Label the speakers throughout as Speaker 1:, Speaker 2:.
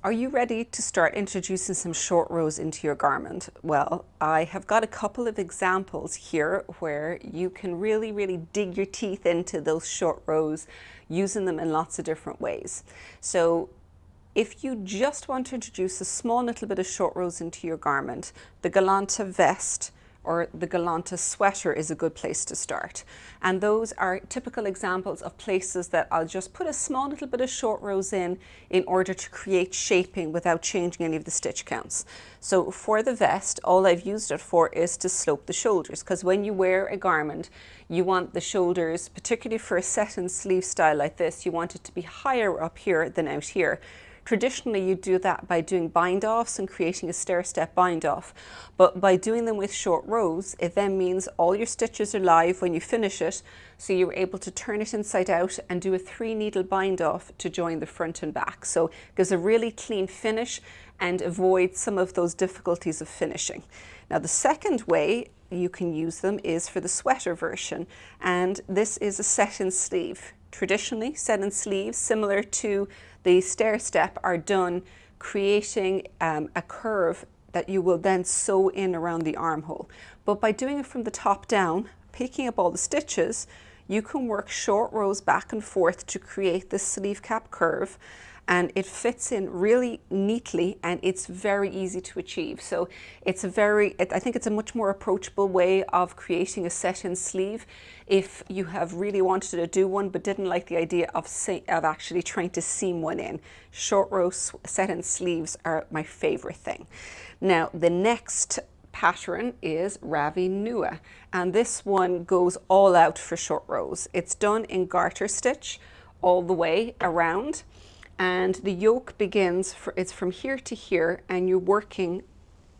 Speaker 1: Are you ready to start introducing some short rows into your garment? Well, I have got a couple of examples here where you can really dig your teeth into those short rows using them in lots of different ways. So if you just want to introduce a small little bit of short rows into your garment, the Galanta vest or the Galanta sweater is a good place to start. And those are typical examples of places that I'll just put a small little bit of short rows in order to create shaping without changing any of the stitch counts. So for the vest, all I've used it for is to slope the shoulders, because when you wear a garment, you want the shoulders, particularly for a set and sleeve style like this, you want it to be higher up here than out here. Traditionally, you do that by doing bind-offs and creating a stair-step bind-off. But by doing them with short rows, it then means all your stitches are live when you finish it, so you're able to turn it inside out and do a 3-needle bind-off to join the front and back. So it gives a really clean finish and avoids some of those difficulties of finishing. Now, the second way you can use them is for the sweater version, and this is a set-in sleeve. Traditionally, set-in sleeves, similar to the stair step, are done creating a curve that you will then sew in around the armhole. But by doing it from the top down, picking up all the stitches, you can work short rows back and forth to create this sleeve cap curve, and it fits in really neatly and it's very easy to achieve. So it's I think it's a much more approachable way of creating a set-in sleeve if you have really wanted to do one but didn't like the idea of actually trying to seam one in. Short row set-in sleeves are my favorite thing. Now the next pattern is Ravi Nua, and this one goes all out for short rows. It's done in garter stitch all the way around, and the yoke begins, it's from here to here, and you're working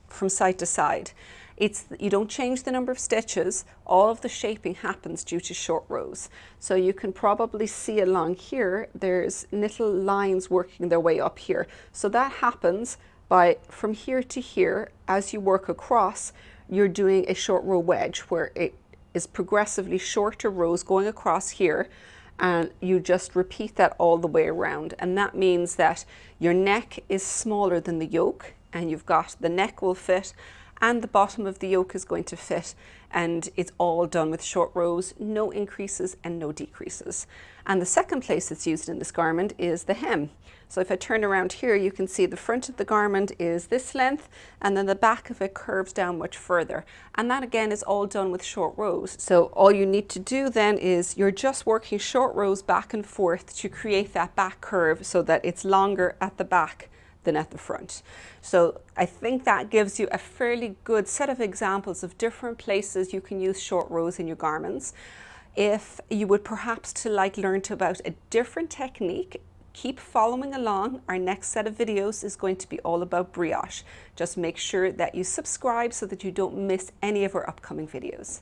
Speaker 1: from side to side. You don't change the number of stitches, all of the shaping happens due to short rows. So you can probably see along here, there's little lines working their way up here. So that happens by from here to here, as you work across, you're doing a short row wedge where it is progressively shorter rows going across here, and you just repeat that all the way around. And that means that your neck is smaller than the yoke, and you've got the neck will fit and the bottom of the yoke is going to fit, and it's all done with short rows, no increases and no decreases. And the second place it's used in this garment is the hem. So if I turn around here, you can see the front of the garment is this length, and then the back of it curves down much further. And that again is all done with short rows. So all you need to do then is you're just working short rows back and forth to create that back curve so that it's longer at the back than at the front. So I think that gives you a fairly good set of examples of different places you can use short rows in your garments. If you would perhaps learn about a different technique, keep following along. Our next set of videos is going to be all about brioche. Just make sure that you subscribe so that you don't miss any of our upcoming videos.